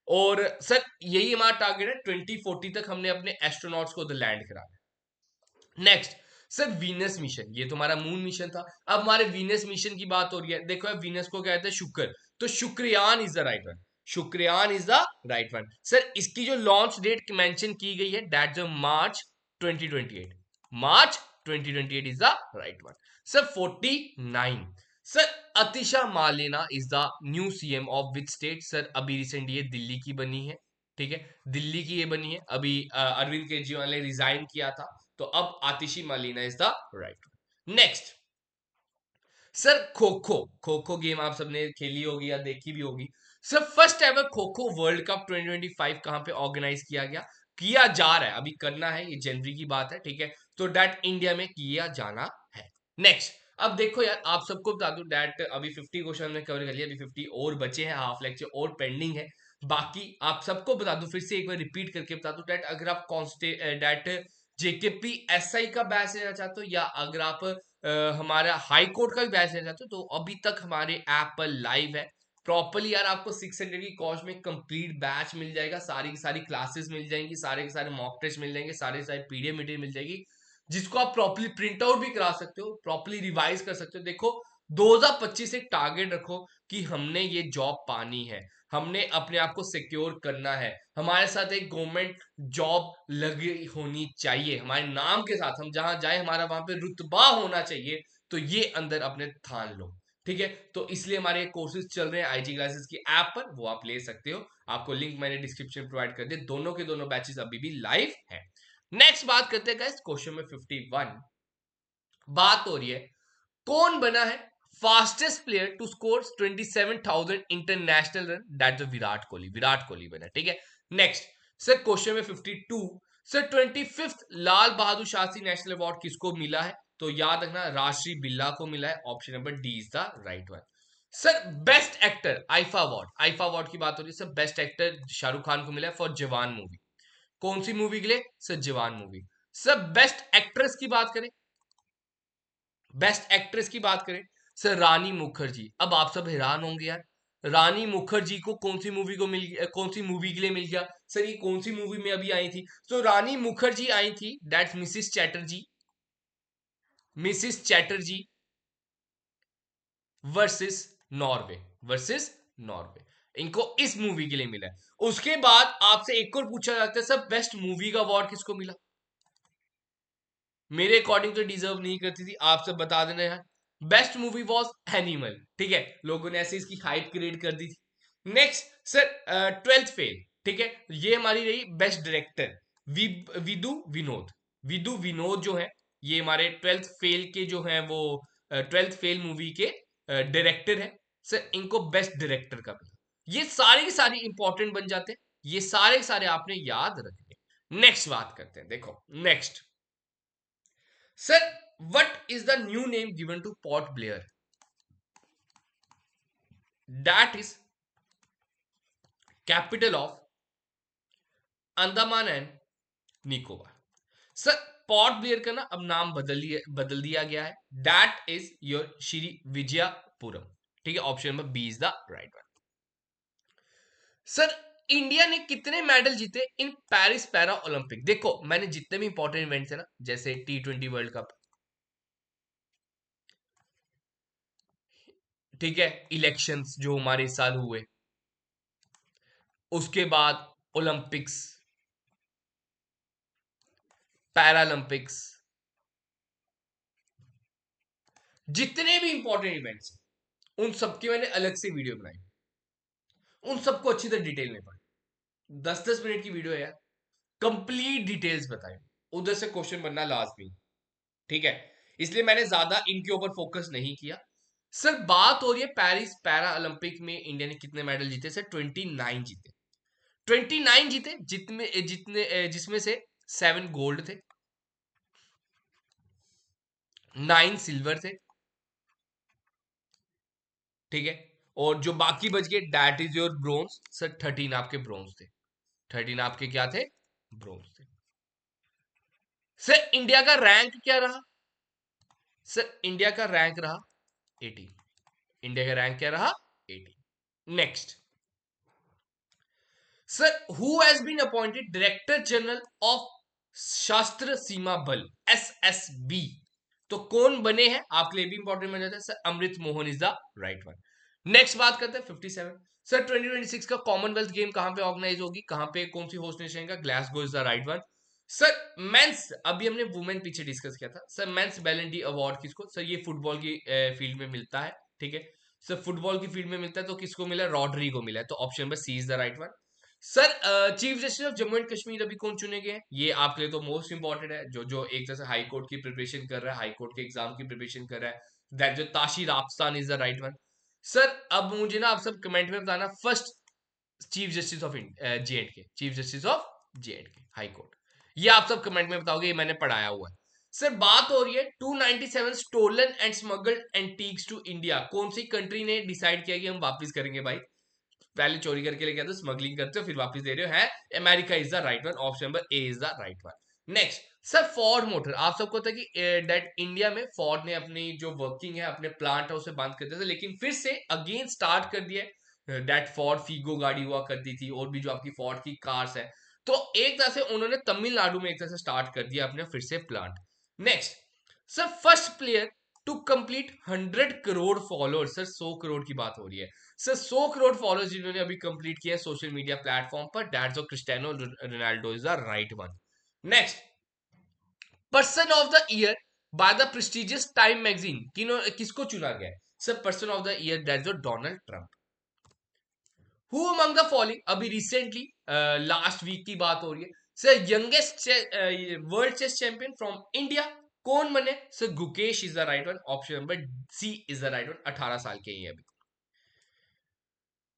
और सर यही हमारा टारगेट है, 2040 तक हमने अपने एस्ट्रोनॉट्स को लैंड कराना है। नेक्स्ट सर वीनस मिशन, ये तो हमारा मून मिशन था। अब हमारे वीनस मिशन की बात हो रही है, देखो यार वीनस को कहते हैं शुक्र, तो Shukrayaan is the right one, Shukrayaan is the right one. Sir इसकी जो लॉन्च डेट मेंशन की गई है दैट जो March 2028, March 2028 is the right one. Sir 49। Sir Atishi Marlena is the new CM of which state? Sir अभी रिसेंट ये दिल्ली की बनी है, ठीक है, दिल्ली की ये बनी है। अभी अरविंद केजरीवाल ने रिजाइन किया था, तो अब Atishi Marlena is the right. Next sir, kho kho, kho खो गेम आप सबने खेली होगी या देखी भी होगी। Sir first ever kho kho world cup 2025 कहां पे ऑर्गेनाइज किया गया, किया जा रहा है, अभी करना है, ये जनवरी की बात है, ठीक है, तो डैट इंडिया में किया जाना है। नेक्स्ट, अब देखो यार, आप सबको बता दूं डैट अभी 50 क्वेश्चन हमने कवर कर लिया, अभी 50 और बचे हैं, हाफ लेक्चर और पेंडिंग है। बाकी आप सबको बता दूं, फिर से एक बार रिपीट करके बता दूं डैट, अगर आप कॉन्स्टे डैट जेकेपी एसआई का बैच लेना चाहते हो, या अगर आप हमारा हाई कोर्ट का भी बैच लेना चाहते हो, तो अभी तक हमारे ऐप पर लाइव है प्रॉपरली यार। आपको 600 की कॉस्ट में कंप्लीट बैच मिल जाएगा, सारी की सारी क्लासेस मिल जाएंगी, सारे के सारे मॉक टेस्ट मिल जाएंगे, सारे सारे पीडीएफ मटेरियल मिल जाएगी, जिसको आप प्रॉपरली प्रिंट आउट भी करा सकते हो, प्रॉपरली रिवाइज कर सकते हो। देखो 2025 एक टारगेट रखो कि हमने ये जॉब पानी है, हमने अपने आप को सिक्योर करना है, हमारे साथ एक गवर्नमेंट जॉब लगी होनी चाहिए, हमारे नाम के साथ, हम जहां जाए हमारा वहां पे रुतबा होना चाहिए, तो ये अंदर अपने ठान लो, ठीक है। तो इसलिए हमारे कोर्सेज चल रहे हैं आईजी क्लासेस की ऐप पर, वो आप ले सकते हो, आपको लिंक मैंने डिस्क्रिप्शन प्रोवाइड कर दिया, दोनों के दोनों बैचेस अभी भी लाइव है। नेक्स्ट बात करते हैं गाइस, क्वेश्चन में 51 बात हो रही है, कौन बना है fastest player to score 27,000 international run? That Virat Kohli, Virat Kohli बना, ठीक है। नेक्स्ट सर, क्वेश्चन में 52, sir 25th Lal Bahadur Shastri national award किसको मिला है? तो याद रखना, राष्ट्रीय बिल्ला को मिला है, option number D is the right one. Sir best actor IIFA award, IIFA award की बात हो रही है sir, best actor Shahrukh Khan को मिला है फॉर जवान मूवी। कौन सी मूवी के लिए? सर जवान मूवी। सर बेस्ट एक्ट्रेस की बात करें, बेस्ट एक्ट्रेस की बात करें, सर रानी मुखर्जी। अब आप सब हैरान होंगे यार, रानी मुखर्जी को कौन सी मूवी को मिल गया, कौन सी मूवी के लिए मिल गया? सर ये कौन सी मूवी में अभी आई थी? तो रानी मुखर्जी आई थी, that's Mrs Chatterjee, Mrs Chatterjee versus Norway, versus Norway, इनको इस मूवी के लिए मिला है। उसके बाद आपसे एक और पूछा जाता है, सर बेस्ट मूवी का अवार्ड किसको मिला? मेरे अकॉर्डिंग तो डिजर्व नहीं करती थी, आप सब बता देना यार। बेस्ट मूवी वॉज एनिमल, ठीक है, लोगों ने ऐसे इसकी हाइप क्रिएट कर दी थी। नेक्स्ट सर, 12th फेल, ठीक है, ये हमारी रही बेस्ट डायरेक्टर, विदु विनोद, विदु विनोद जो है, ये हमारे 12th फेल के जो है वो 12th फेल मूवी के डायरेक्टर है। सर इनको बेस्ट डायरेक्टर का मिला। ये सारी की सारी इंपॉर्टेंट बन जाते हैं, ये सारे के सारे आपने याद रखने। नेक्स्ट बात करते हैं, देखो next sir, what is the new name given to Port Blair? That is capital of Andaman and Nicobar. Sir Port Blair का ना अब नाम बदल दिया गया है, that is your Shri Vijayapuram, ठीक है, option number B is the right one. Sir India ने कितने मेडल जीते इन पेरिस पैरा ओलंपिक? देखो मैंने जितने भी इंपॉर्टेंट इवेंट्स है ना, जैसे T20 वर्ल्ड कप, ठीक है, इलेक्शंस जो हमारे इस साल हुए, उसके बाद ओलंपिक्स, पैरालंपिक्स, जितने भी इंपॉर्टेंट इवेंट्स, उन सबकी मैंने अलग से वीडियो बनाई, उन सबको अच्छी तरह डिटेल में पढ़ा, 10-10 मिनट की वीडियो है यार, कंप्लीट डिटेल्स बताए, उधर से क्वेश्चन बनना लाजमी, ठीक है, इसलिए मैंने ज्यादा इनके ऊपर फोकस नहीं किया। सर बात हो रही है पेरिस पैरा ओलंपिक में इंडिया ने कितने मेडल जीते? सर 29 जीते, 29 जीते, जितने जितने जिसमें से 7 गोल्ड थे, 9 सिल्वर थे, ठीक है, और जो बाकी बच गए that is your bronze. Sir 13 आपके ब्रोंज थे, 13 आपके क्या थे? ब्रोंज थे। सर इंडिया का रैंक क्या रहा? सर इंडिया का रैंक रहा 18, इंडिया का रैंक क्या रहा? 18। Next sir, who has been appointed director general of Shastra Seema बल, SSB? तो कौन बने हैं आपके लिए भी इंपॉर्टेंट बन जाता है, sir Amrit Mohan is the right one. Next बात करते हैं 57, सर 2026 का कॉमनवेल्थ गेम कहां पे ऑर्गेनाइज होगी, कहां पे कौन सी होस्ट नेशन का? Glasgow is the right one. Sir men's, अभी हमने वुमेन पीछे डिस्कस किया था, सर मेंस बैलेंडी अवार्ड किसको? सर ये फुटबॉल की फील्ड में मिलता है, ठीक है सर। फुटबॉल की फील्ड में मिलता है तो किसको मिला है, रॉड्री को मिला है, तो option number C is the right one. Sir chief justice of Jammu and Kashmir अभी कौन चुने गए हैं, ये आपके लिए तो मोस्ट इंपॉर्टेंट है, जो जो एक तरह से हाई कोर्ट की प्रिपरेशन कर रहा है, हाई कोर्ट के एग्जाम की प्रिपरेशन कर रहा है, दैट जो Tashi Rabstan is the right one. Sir अब मुझे ना आप सब कमेंट में बताना, first chief justice of J and K, chief justice of J and K high court, ये आप सब कमेंट में बताओगे, ये मैंने पढ़ाया हुआ है। सर बात हो रही है 297 stolen and smuggled antiques to India, कौन सी कंट्री ने डिसाइड किया कि हम वापस करेंगे भाई, पहले चोरी करके लेके आते हो, स्मगलिंग करते हो, फिर वापस दे रहे हो, है America is the right one, option number A is the right one. Next sir Ford motor, आप सबको पता है कि डेट इंडिया में फोर्ड ने अपनी जो वर्किंग है, अपने प्लांट है उसे बंद कर दिया था, लेकिन फिर से अगेन स्टार्ट कर दिया है। डेट फोर्ड फीगो गाड़ी हुआ करती थी, और भी जो आपकी फोर्ड की कार्स है, तो एक तरह से उन्होंने तमिलनाडु में एक तरह से स्टार्ट कर दिया अपने फिर से plant. Next sir first player to complete 100 crore followers, sir 100 crore की बात हो रही है, सर 100 करोड़ फॉलोअर्स जिन्होंने अभी कंप्लीट किया है सोशल मीडिया प्लेटफॉर्म पर, that's of Cristiano Ronaldo is the right one. Next person of the year by the prestigious Time magazine, किसको चुना गया है, sir person of the year that's of Donald Trump. Who among the following, अभी रिसेंटली लास्ट वीक की बात हो रही है, sir youngest world chess champion from India कौन बने, sir Gukesh is the right one, option number C is the right one, 18 साल के ही अभी।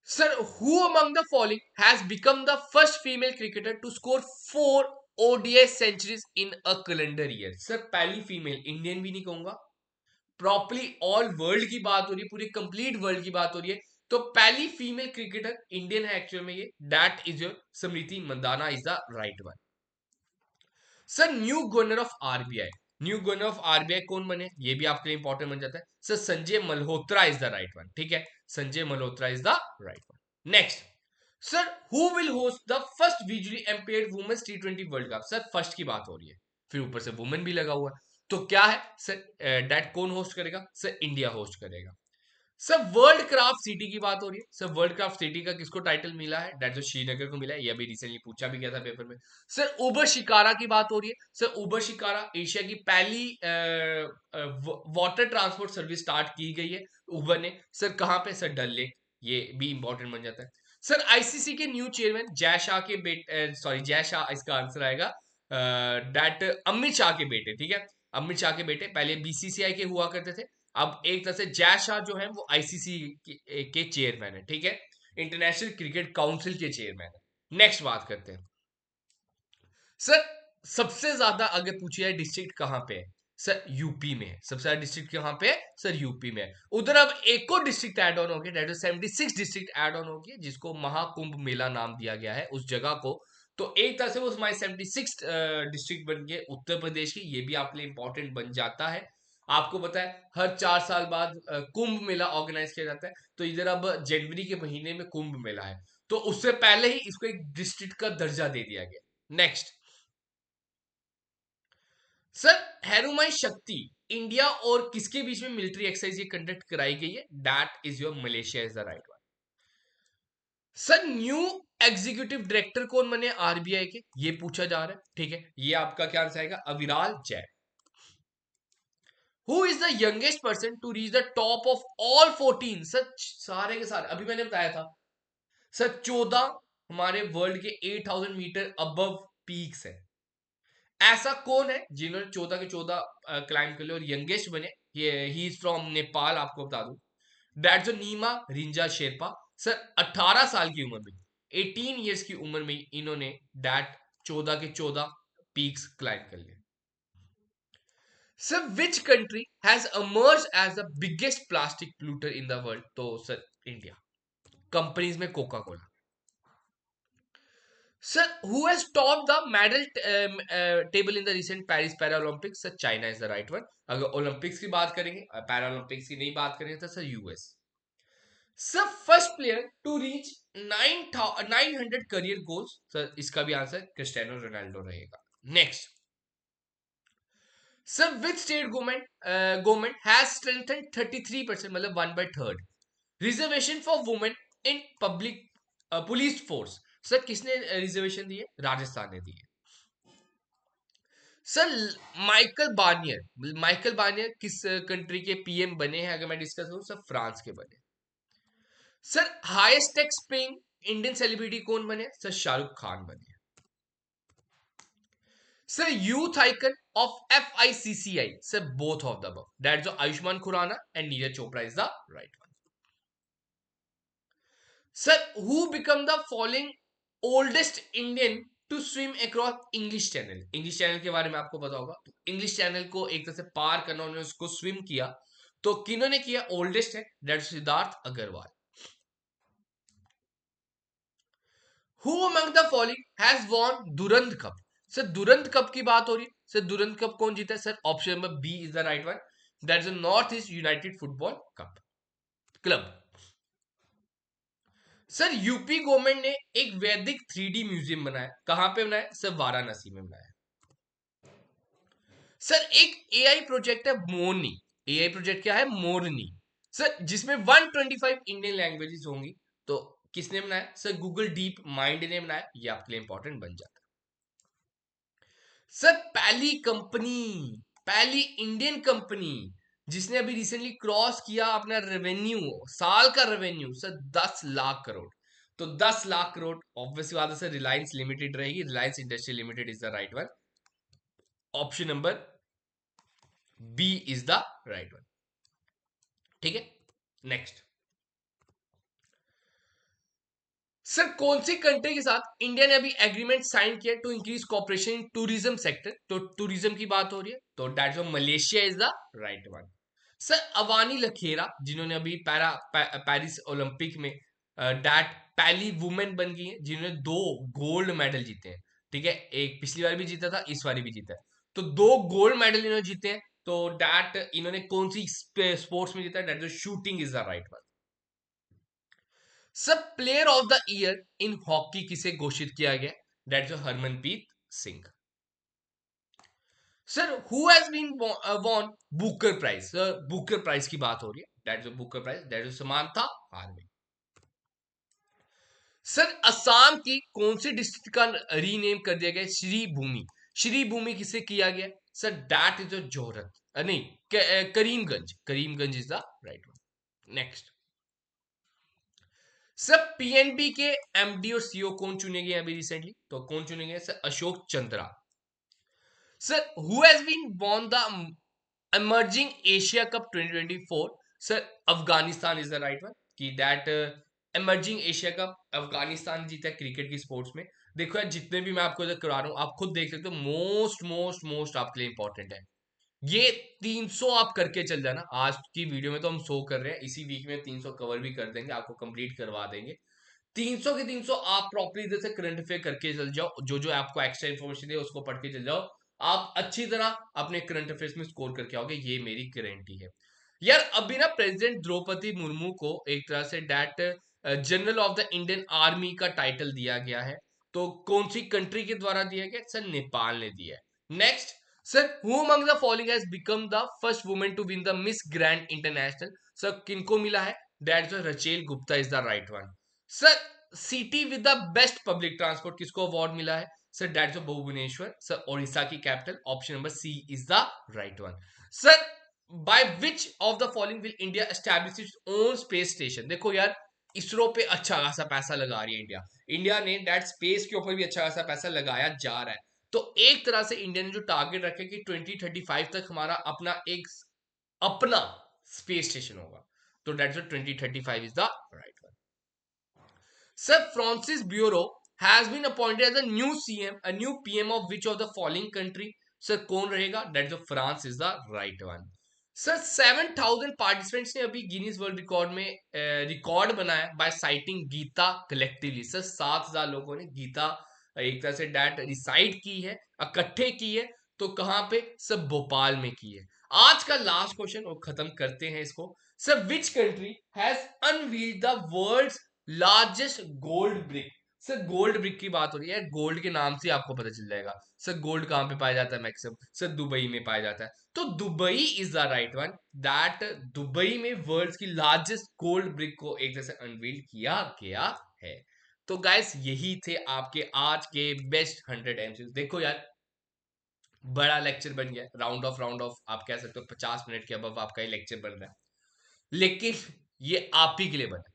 Sir who among the following has become the first female cricketer to score 4 ODI centuries in a calendar year, sir पहली फीमेल, इंडियन भी नहीं कहूंगा, प्रॉपरली ऑल वर्ल्ड की बात हो रही है, पूरी कंप्लीट वर्ल्ड की बात हो रही है, तो पहली फीमेल क्रिकेटर इंडियन है एक्चुअल में, ये that is your Smriti Mandhana is the right one. Sir new governor of RBI, new governor of RBI कौन बने, ये भी आपके लिए इंपॉर्टेंट बन जाता है, sir Sanjay Malhotra is the right one, ठीक है, Sanjay Malhotra is the right one. Next sir who will host the first visually impaired women's T20 world cup, sir first की बात हो रही है, फिर ऊपर से वुमेन भी लगा हुआ है, तो क्या है सर, डेट कौन होस्ट करेगा, सर इंडिया होस्ट करेगा। सर वर्ल्ड क्राफ्ट सिटी की बात हो रही है, सर वर्ल्ड क्राफ्ट सिटी का किसको टाइटल मिला है, डेट जो श्रीनगर को मिला है, ये अभी रिसेंटली पूछा भी गया था पेपर में। सर उबर शिकारा की बात हो रही है, सर उबर शिकारा एशिया की पहली वाटर ट्रांसपोर्ट सर्विस स्टार्ट की गई है उबर ने, सर कहां पे, सर डल लेक, ये भी इंपॉर्टेंट बन जाता है। सर आईसीसी के न्यू चेयरमैन जय शाह के बेटे, सॉरी जय शाह इसका आंसर आएगा, डेट अमित शाह के बेटे, ठीक है, अमित शाह के बेटे पहले बीसीसीआई के हुआ करते थे, अब एक तरह से जय शाह जो है वो आईसीसी के चेयरमैन है, ठीक है, इंटरनेशनल क्रिकेट काउंसिल के चेयरमैन है। नेक्स्ट बात करते हैं सर, सबसे ज्यादा अगर पूछा जाए डिस्ट्रिक्ट कहां पे है, सर यूपी में है, सबसे ज्यादा डिस्ट्रिक्ट कहां पे है, सर यूपी में है। उधर अब एक और डिस्ट्रिक्ट ऐड ऑन हो गया, that is 76 district add on हो गया, जिसको महाकुंभ मेला नाम दिया गया है उस जगह को, तो एक तरह से वो हमारी 76 डिस्ट्रिक्ट बन गए उत्तर प्रदेश की, ये भी आपके लिए इंपॉर्टेंट बन जाता है। आपको पता है हर 4 साल बाद कुंभ मेला ऑर्गेनाइज किया जाता है, तो इधर अब जनवरी के महीने में कुंभ मेला है, तो उससे पहले ही इसको एक डिस्ट्रिक्ट का दर्जा दे दिया गया। नेक्स्ट सर हेरुमाई शक्ति इंडिया और किसके बीच में मिलिट्री एक्सरसाइज ये कंडक्ट कराई गई है, that is your Malaysia is the right one. Sir new executive director कौन बने आरबीआई के, ये पूछा जा रहा है, ठीक है, ये आपका क्या आंसर आएगा, Aviral Jain. Who is the youngest person to reach the top of all 14, sir सारे के सारे अभी मैंने बताया था, सर 14 हमारे वर्ल्ड के 8000 मीटर अबव पीक्स है, ऐसा कौन है जिन्होंने 14 के 14 क्लाइम कर लिया और यंगेस्ट बने, ये ही इज फ्रॉम नेपाल, आपको बता दूं, that's Neema Rinja Sherpa, sir 18 साल की उम्र में, 18 इयर्स की उम्र में इन्होंने दैट 14 के 14 पीक्स क्लाइम कर लिए। Sir which country has emerged as the biggest plastic polluter in the world, तो सर इंडिया, कंपनीज में Coca Cola. Sir who has top the medal table in the recent Paris para Olympics, sir China is the right one, अगर ओलंपिक्स की बात करेंगे, पैरा ओलंपिक्स की नहीं बात करेंगे, तो sir US. Sir first player to reach 900 career goals, sir इसका भी आंसर क्रिस्टियानो रोनाल्डो रहेगा। Next sir which state government has strengthened 33%, मतलब 1/3 reservation for women in public police force, sir किसने रिजर्वेशन दी है, राजस्थान ने दी है। सर माइकल बार्नियर किस कंट्री के पीएम बने हैं अगर मैं डिस्कस करूं, सर फ्रांस के बने। Sir highest tax paying Indian celebrity कौन बने, सर शाहरुख खान बने। Sir youth icon of FICCI, sir both of the above, that's Ayushmann Khurrana and Neeraj Chopra is the right one. Sir who become the following oldest Indian to swim across English channel. English channel के बारे में आपको पता होगा, तो इंग्लिश चैनल को एक तरह से पार करना, उन्होंने उसको स्विम किया, तो किन्होंने किया, ओल्डेस्ट है, that Siddharth Agarwal. Who among the following has won Durand cup. Sir Durand cup की बात हो रही है, सर दुरंत कप कौन जीता है, sir option number B is the right one, that is North East United football cup club. Sir UP government ने एक वैदिक 3D म्यूजियम बनाया, कहां पे बनाया, सर वाराणसी में बनाया। सर एक एआई प्रोजेक्ट है मोरनी, एआई प्रोजेक्ट क्या है, मोरनी, सर जिसमें 125 इंडियन लैंग्वेजेस होंगी, तो किसने बनाया, सर गूगल डीप माइंड ने बनाया, ये आपके लिए इंपॉर्टेंट बन जाता है। सर पहली इंडियन कंपनी जिसने अभी रिसेंटली क्रॉस किया अपना रेवेन्यू, साल का रेवेन्यू, सर 10 लाख करोड़, तो 10 लाख करोड़ ऑब्वियसली बात है सर रिलायंस लिमिटेड रहेगी, Reliance industry limited is the right one, option number B is the right one. ठीक है, नेक्स्ट। सर कौन सी कंट्री के साथ इंडिया ने अभी एग्रीमेंट साइन किया to increase cooperation in tourism sector, तो टूरिज्म की बात हो रही है, तो that's Malaysia is the right one. Sir Avani Lekhara जिन्होंने अभी पेरिस ओलंपिक में दैट पहली वुमेन बन गई है जिन्होंने 2 गोल्ड मेडल जीते हैं, ठीक है, एक पिछली बार भी जीता था, इस बार भी जीता है, तो 2 गोल्ड मेडल इन्होंने जीते हैं, तो दैट इन्होंने कौन सी स्पोर्ट्स में जीता है, that shooting is the right one. सब player of the year in hockey किसे घोषित किया गया, that is Harmanpreet Singh. Sir who has been won Booker prize, sir Booker prize की बात हो रही है, that is Booker prize, that is Samantha Harvey. Sir Assam की कौन सी डिस्ट्रिक्ट का रीनेम कर दिया गया, श्री भूमि, श्री भूमि किसे किया गया, सर दैट इज जोहरत, नहीं Karimganj, Karimganj is the right one. Next. Sir PNB के एमडी और सीईओ कौन चुने गए अभी रिसेंटली, तो कौन चुने गए, sir Ashok Chandra. Sir who has been won the emerging Asia Cup 2024, sir Afghanistan is the right one, कि that emerging Asia Cup Afghanistan जीता है क्रिकेट की स्पोर्ट्स में। देखो यार जितने भी मैं आपको इधर करा रहा हूं आप खुद देख सकते हो, मोस्ट मोस्ट मोस्ट आपके लिए इंपॉर्टेंट है ये 300 आप करके चल जाना, आज की वीडियो में तो हम 100 कर रहे हैं, इसी वीक में 300 कवर भी कर देंगे, आपको कंप्लीट करवा देंगे। 300 के 300 आप प्रॉपरली इधर से करंट अफेयर करके चल जाओ, जो जो आपको एक्स्ट्रा इन्फॉर्मेशन है उसको पढ़ के चल जाओ, आप अच्छी तरह अपने करंट अफेयर्स में स्कोर करके आओगे, ये मेरी गारंटी है। यार अभी ना प्रेसिडेंट द्रौपदी मुर्मू को एक तरह say that general of the Indian army का टाइटल दिया गया है, तो कौन सी कंट्री के द्वारा दिया गया, सर नेपाल ने दिया है। Next. Sir who among the following has become the first women to win the miss grand international, sir किनको मिला है, that Rachel Gupta is the right one. Sir city with the best public transport किसको अवार्ड मिला है, sir that's Bhubaneswar, sir Odisha की capital, option number C is the right one. Sir by which of the following will India establish its own space station, देखो यार इसरो पे अच्छा खासा पैसा लगा रही है इंडिया, इंडिया ने दैट स्पेस के ऊपर भी अच्छा खासा पैसा लगाया जा रहा है, तो एक तरह से इंडिया ने जो टारगेट रखे कि 2035 तक हमारा अपना स्पेस स्टेशन होगा, तो that's 2035 is the right one. Sir Francis Bureau has been appointed as a new CM, a new PM of which of the following country? Sir कौन रहेगा? That's the France is the right one. Sir 7,000 participants ने अभी गिनीज वर्ल्ड रिकॉर्ड में रिकॉर्ड बनाया by citing Gita collectively, sir 7,000 लोगों ने गीता एक तरह से डैट रिसाइट की है, इकट्ठे की है, तो कहां पे, सब भोपाल में की है। आज का लास्ट क्वेश्चन और खत्म करते हैं इसको। Sir which country has unveiled the world's largest gold brick, sir gold brick की बात हो रही है, गोल्ड के नाम से आपको पता चल जाएगा, सर गोल्ड कहां पे पाया जाता है मैक्सिमम, सर दुबई में पाया जाता है, तो Dubai is the right one, that Dubai में वर्ल्ड की लार्जेस्ट गोल्ड ब्रिक को एक जैसे अनवील किया गया है। तो गाइस यही थे आपके आज के बेस्ट 100 एमसीक्यूज। देखो यार बड़ा लेक्चर बन गया, राउंड ऑफ आप कह सकते हो 50 मिनट के अब आपका ये लेक्चर बन रहा है, लेकिन ये आप ही के लिए बना।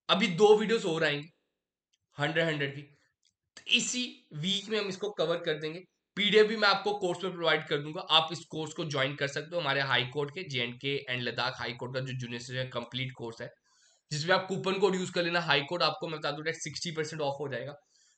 अभी 2 वीडियोस और आएंगे 100 की, तो इसी वीक में हम इसको कवर कर देंगे। पीडीएफ भी मैं आपको कोर्स में प्रोवाइड कर दूंगा, आप इस कोर्स को ज्वाइन कर सकते हो हमारे हाई कोर्ट के, J&K and Ladakh high court का जो जूनियर कंप्लीट कोर्स है, जिसमें आप कूपन कोड यूज कर लेना हाई कोर्ट, आपको मैं बता दूं 60% ऑफ हो जाएगा।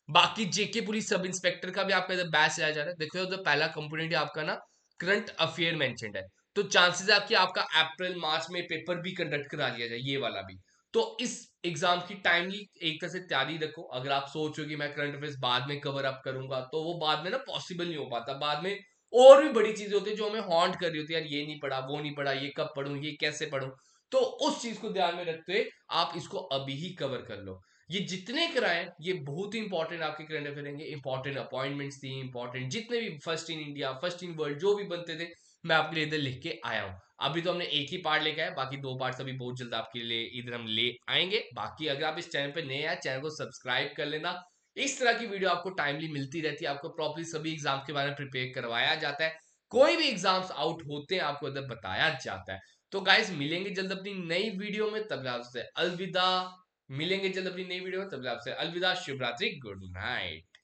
बाकी जेके पुलिस सब इंस्पेक्टर का भी आपका इधर बैच चलाया जा रहा है। देखो उधर पहला कंपोनेंट आपका ना करंट अफेयर मेंशन्ड है, तो चांसेस है आपकी आपका अप्रैल मार्च में पेपर भी कंडक्ट करा लिया जाए, ये वाला भी। तो इस एग्जाम की टाइमली एक तरह से तैयारी रखो। अगर आप सोच रहे हो कि मैं करंट अफेयर्स बाद में कवर अप करूंगा, तो वो बाद में ना पॉसिबल नहीं हो पाता। बाद में और भी बड़ी चीजें होती है जो हमें हॉन्ट कर रही होती है, यार ये नहीं पढ़ा, वो नहीं पढ़ा, ये कब पढ़ूं, ये कैसे पढ़ूं। तो उस चीज को ध्यान में रखते हुए आप इसको अभी ही कवर कर लो। ये जितने कराए ये बहुत ही इंपॉर्टेंट आपके करंट अफेयर रहेंगे। इंपॉर्टेंट अपॉइंटमेंट्स थी, इंपॉर्टेंट जितने भी first in India, first in world जो भी बनते थे, मैं आपके लिए इधर लिख के आया हूँ। अभी तो हमने एक ही पार्ट लेके आया, बाकी 2 पार्ट्स अभी बहुत जल्द आपके लिए इधर हम ले आएंगे। बाकी अगर आप इस चैनल पे नए हैं, चैनल को सब्सक्राइब कर लेना। इस तरह की वीडियो आपको टाइमली मिलती रहती है, आपको प्रॉपर्ली सभी एग्जाम के बारे में प्रिपेयर करवाया जाता है। कोई भी एग्जाम्स आउट होते हैं आपको इधर बताया जाता है। तो गाइस मिलेंगे जल्द अपनी नई वीडियो में, तब आपसे अलविदा। मिलेंगे जल्द अपनी नई वीडियो में, तब आपसे अलविदा, शुभ रात्रि, गुड नाइट।